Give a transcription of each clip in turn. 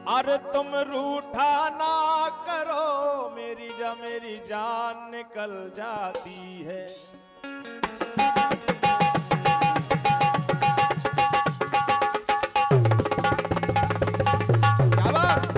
अरे तुम रूठा ना करो, मेरी जान निकल जाती है। क्या बात?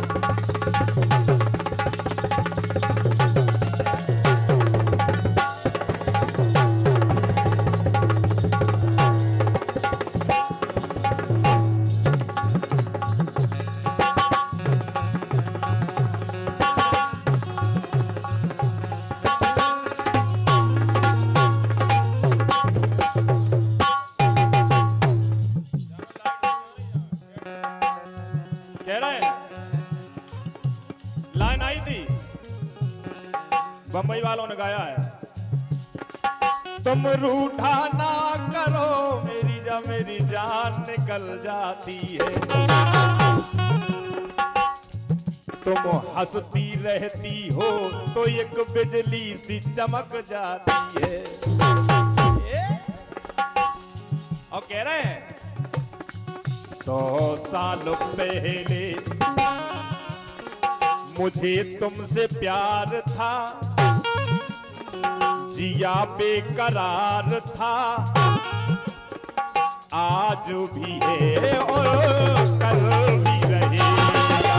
लाइन आई थी, बंबई वालों ने गाया है, तुम रूठा ना करो, मेरी जान निकल जाती है। तुम हंसती रहती हो तो एक बिजली सी चमक जाती है। और कह रहे हैं 100 साल पहले मुझे तुमसे प्यार था, जिया बेकरार था, आज भी है और कल भी रहेगा।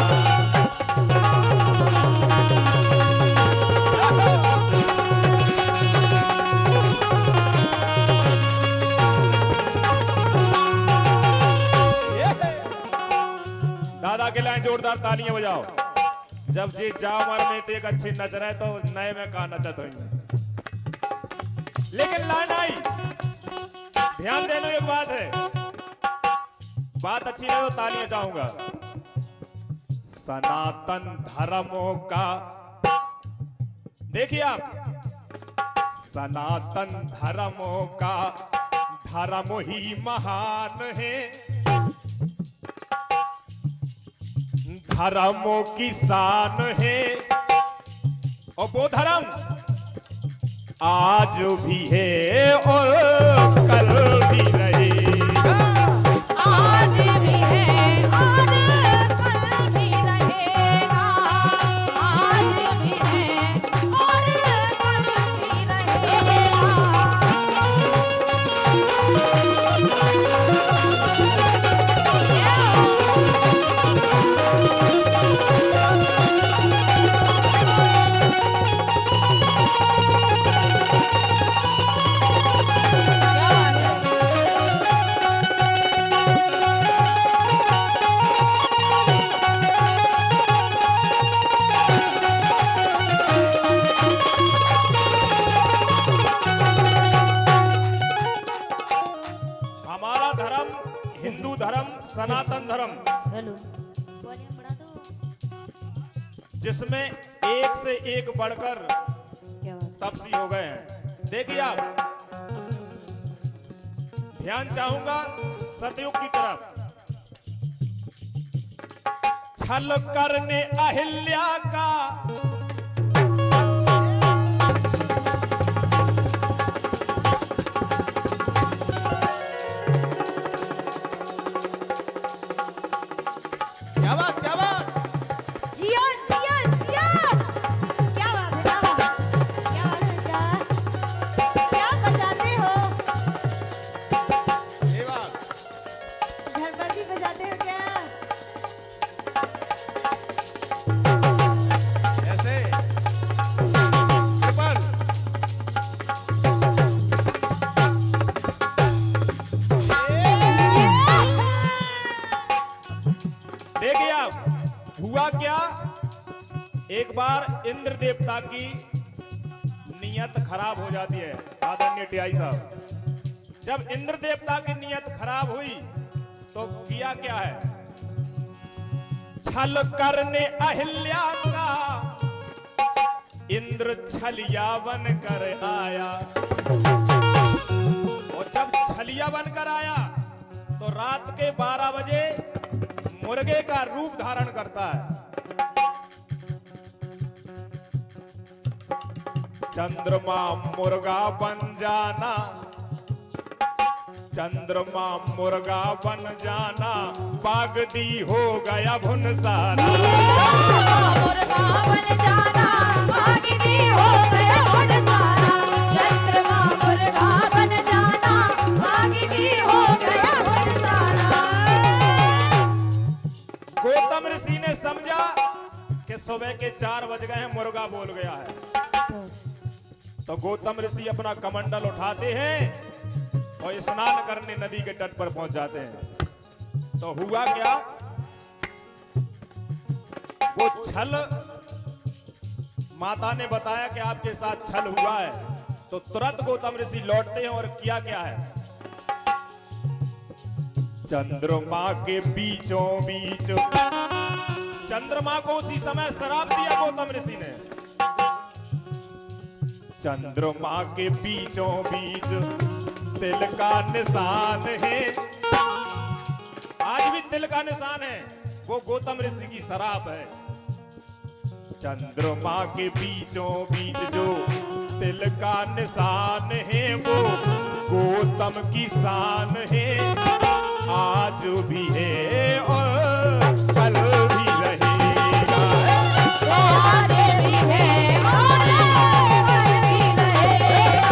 दादा के लाइन जोरदार तालियां बजाओ। जब जी जाओ मर में तो एक अच्छी नच रहे तो नए में कहा नचत होंगे। लेकिन लाइन आई, ध्यान देना एक बात है, बात अच्छी है तो तालियां चाहूंगा। सनातन धर्मों का देखिए आप, सनातन धर्मों का धर्म ही महान है, धर्मों की शान है, और वो धर्म आज भी है और कल भी रहेगा। आज भी है और कल भी रहेगा, आज भी है और कल भी रहेगा। हमारा धर्म हिंदू धर्म, सनातन धर्म, हेलो वॉल्यूम बढ़ा दो। जिसमें एक से एक बढ़कर क्या बात? तपसी हो गए हैं। देखिए आप, ध्यान चाहूंगा सतयुग की तरफ। छल करने अहिल्या का क्या बात, क्या बात, जिया जिया जिया, क्या बात है, क्या बात है, क्या बजाते हो? ये बात घर पर भी बजाते हो क्या? ऐसे ट्रिपल। देखिए आप, हुआ क्या, एक बार इंद्र देवता की नियत खराब हो जाती है। आदरणीय टीआई साहब, जब इंद्र देवता की नियत खराब हुई तो किया क्या है, छल करने अहिल्या का इंद्र छलिया बन कर आया। और जब छलिया बनकर आया तो रात के 12 बजे मुर्गे का रूप धारण करता है। चंद्रमा मुर्गा बन जाना, चंद्रमा मुर्गा बन जाना, बागदी हो गया भुनसारा। मुर्गा बन जाना, बागदी हो गया भुनसारा। चंद्रमा मुर्गा बन जाना, बागदी हो गया भुनसारा। गौतम ऋषि ने समझा कि सुबह के 4 बज गए हैं, मुर्गा बोल गया है। तो गौतम ऋषि अपना कमंडल उठाते हैं और स्नान करने नदी के तट पर पहुंच जाते हैं। तो हुआ क्या, वो छल, माता ने बताया कि आपके साथ छल हुआ है। तो तुरंत गौतम ऋषि लौटते हैं और किया क्या है, चंद्रमा के बीचों बीच, चंद्रमा को उसी समय श्राप दिया गौतम ऋषि ने। चंद्रमा के बीचों बीच तिल का निशान है, आज भी तिल का निशान है, वो गौतम ऋषि की शराब है। चंद्रमा के बीचों बीच जो तिल का निशान है, वो गौतम की शान है। आज भी है और कल भी रहेगा। आज भी है और कल भी रहेगा।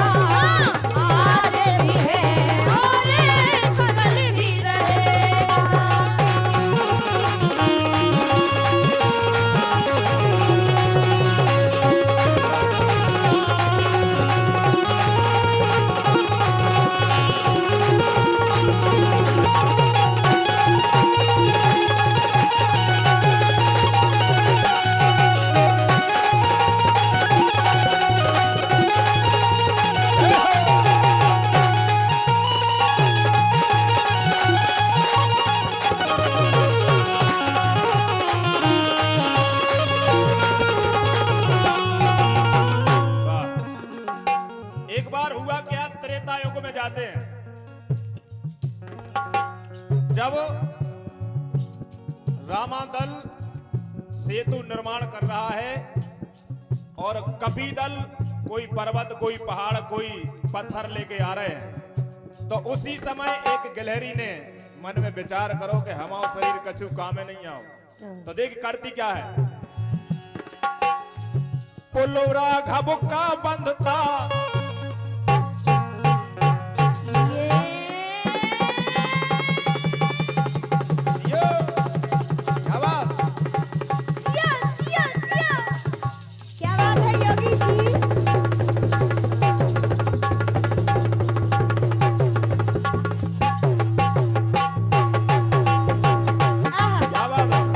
आज भी है और कल भी रहेगा। एक बार हुआ क्या, त्रेता युग में जाते हैं। जब रामादल सेतु निर्माण कर रहा है और कपी दल कोई पर्वत, कोई पहाड़, कोई पत्थर लेके आ रहे हैं, तो उसी समय एक गिलहरी ने मन में विचार करो कि हमारा शरीर कछु काम में नहीं आओ। तो देख करती क्या है, पुलोरा घबुक्का बंधता, क्या बात है योगी जी? क्या बात है।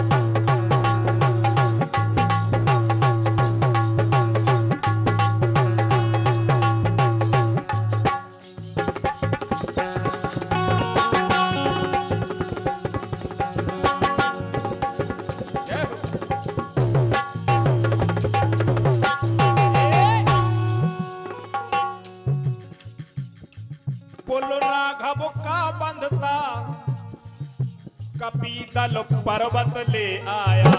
पुलोरा घबुक्का बंधता, कपी दल पर्वत ले आया।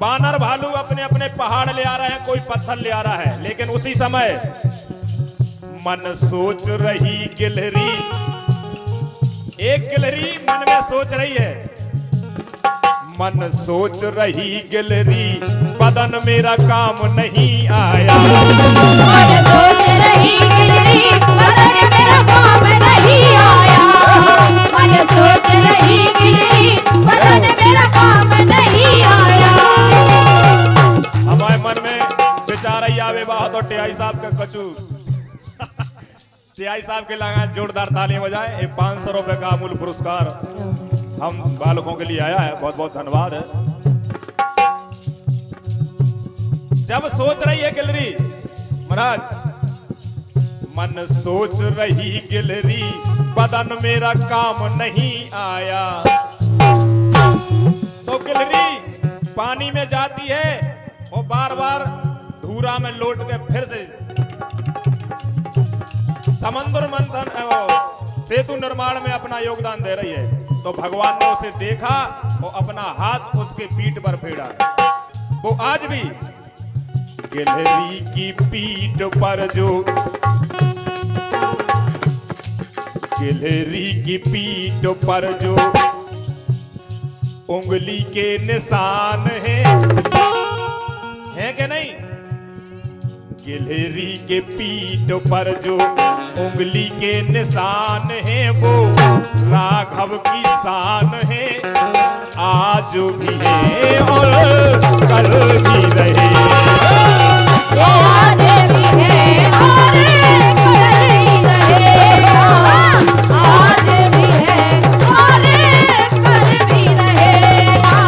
बानर भालू अपने अपने पहाड़ ले आ रहे हैं, कोई पत्थर ले आ रहा है, लेकिन उसी समय मन सोच रही गिलहरी, एक गिलहरी मन में सोच रही है, मन सोच रही गिलहरी, बदन मेरा काम नहीं आया। मन सोच रही गिलहरी, बदन मेरा काम नहीं आया। मन सोच रही गिलहरी, बदन मेरा काम नहीं आया। हमारे मन में विचार ही आवे बात, तो टियाई साहब का कचू टियाई साहब के लगा जोरदार तालियां बजाए। 500 रुपए का अमूल पुरस्कार हम बालकों के लिए आया है, बहुत बहुत धन्यवाद है। जब सोच रही है गिलहरी, महाराज मन सोच रही गिलहरी, बदन मेरा काम नहीं आया। तो गिलहरी पानी में जाती है और बार बार धूरा में लौट के फिर से समुद्र मंथन सेतु निर्माण में अपना योगदान दे रही है। तो भगवान ने उसे देखा और अपना हाथ उसके पीठ पर फेरा। वो आज भी गिलहरी की पीठ पर जो गिलहरी की पीठ पर जो उंगली के निशान है कि नहीं? गिलहरी के पीठ पर जो उंगली के निशान है वो राघव की शान है। आज भी है और कल भी रहे। आज भी है और कल ही रहेगा। आज भी है और कल भी रहेगा।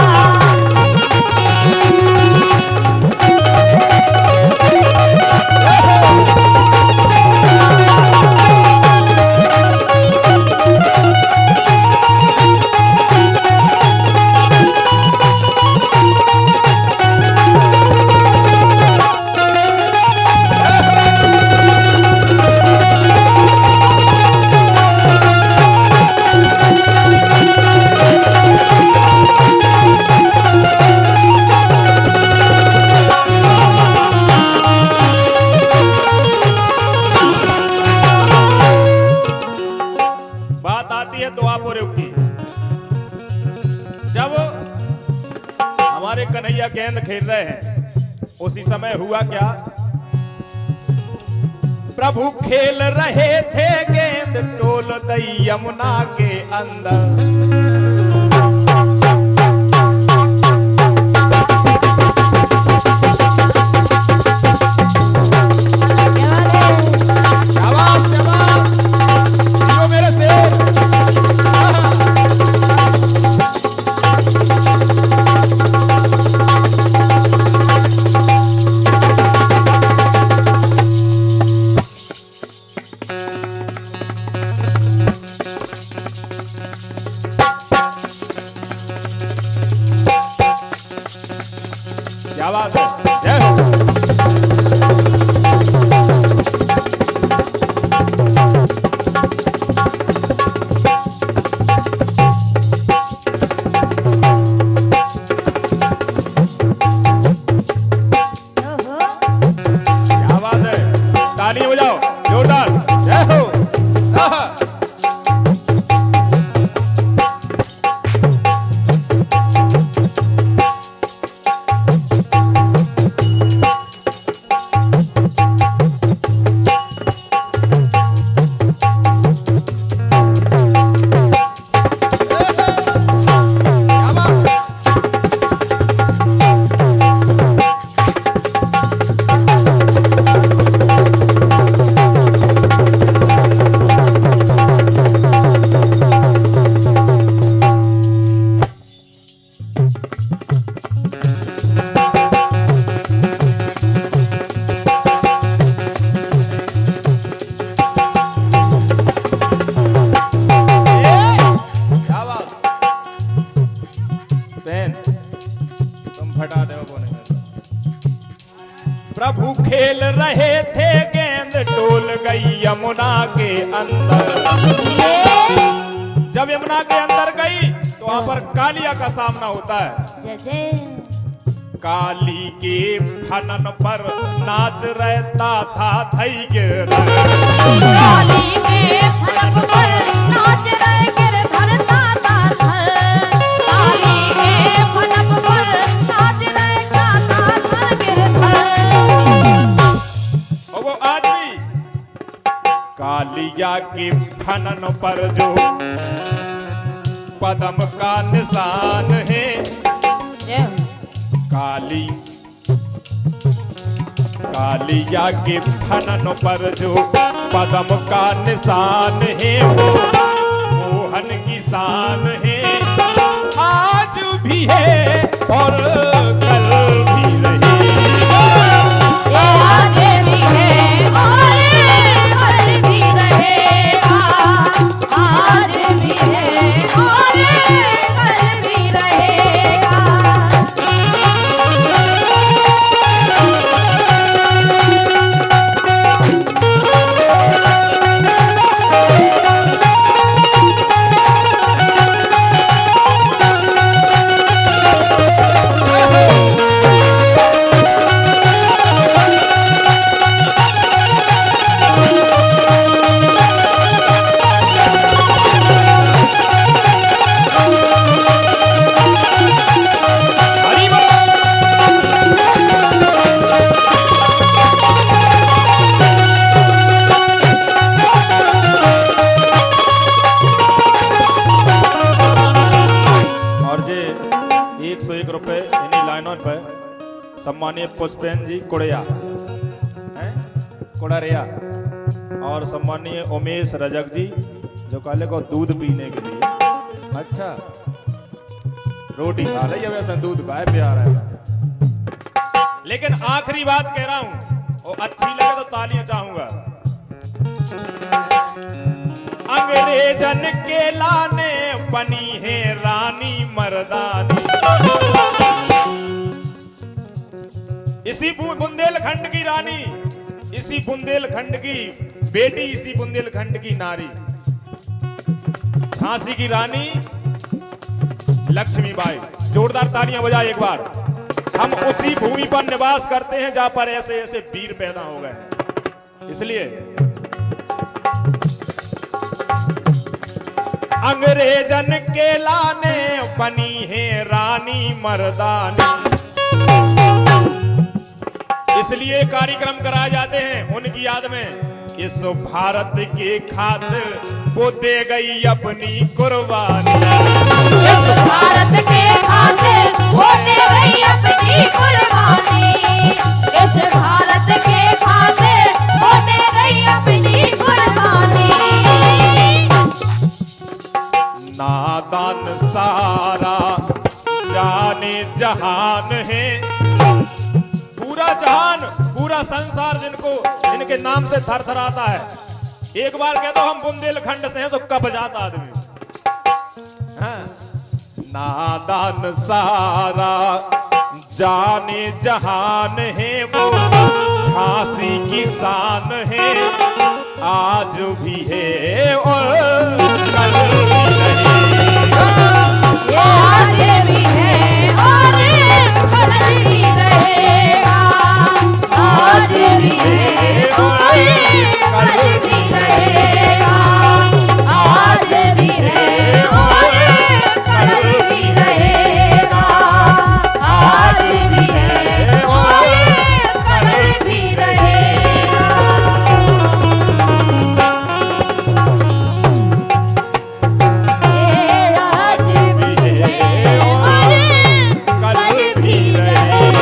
बात आती है द्वापर युग की। जब हमारे कन्हैया गेंद खेल रहे हैं उसी समय हुआ क्या? प्रभु खेल रहे थे गेंद टोल दई यमुना के अंदर। शाबाश शाबाश, जियो मेरे से। क्या बात है, जय हो। ओहो, क्या बात है, ताली बजाओ जोरदार, जय हो। आहा। क्या बात है? क्या बात? बहन, तुम फटा दो बोले। प्रभु खेल रहे थे गेंद टोल गई यमुना के अंदर। जब यमुना के अंदर गई तो वहां पर कालिया का सामना होता है। जय जय। काली के फनन पर नाच रहता था थई गिरधर। काली के फलक पर नाच रहे गिरधर ताता थल। काली के फलक पर नाच रहे ताता थल गिरधर। और वो आज भी कालिया के फनन पर जो पदम का निशान है। जय कालिया के फनन पर जो पदम का निशान है वो मोहन की शान है। आज भी है और कल भी रहेगा। ये आज भी है और कल भी रहेगा। आज भी है और कल भी रहेगा। सम्मानीय पुष्पेन जी कुड़िया हैं कुड़रिया और सम्मानीय उमेश रजक जी जो काले को दूध पीने के लिए अच्छा रोटी खा रही है वैसे दूध का है प्यार है। लेकिन आखिरी बात कह रहा हूं और अच्छी लगे तो तालियां चाहूंगा। अंग्रेजन के लाने बनी है रानी मर्दानी। इसी बुंदेलखंड की रानी, इसी बुंदेलखंड की बेटी, इसी बुंदेलखंड की नारी, झांसी की रानी लक्ष्मीबाई। जोरदार तालियां बजाए एक बार। हम उसी भूमि पर निवास करते हैं जहां पर ऐसे ऐसे वीर पैदा हो गए। इसलिए अंग्रेजन के लाने बनी है रानी मर्दानी। इसलिए कार्यक्रम कराए जाते हैं उनकी याद में। इस भारत के खातिर वो दे गई अपनी कुर्बानी। इस भारत के खातिर वो दे गई अपनी कुर्बानी। इस भारत के खातिर वो दे गई अपनी कुर्बानी। नादान सारा जाने जहान है, पूरा जहान पूरा संसार जिनके नाम से थरथराता है। एक बार कह दो हम बुंदेलखंड से हैं तो कब जाता आदमी। हाँ। नादान सारा जाने जहान है, वो झांसी की शान है, आज भी है और कल भी रहेगा। आज भी है और कल भी रहेगा। आज भी है और कल भी रहेगा। आज भी है और कल भी रहेगा। आज भी है और कल भी रहेगा। आज भी है और कल भी रहेगा।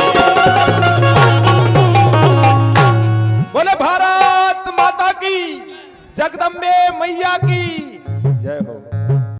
बोले भारत माता की, जगदम्बे मैया की।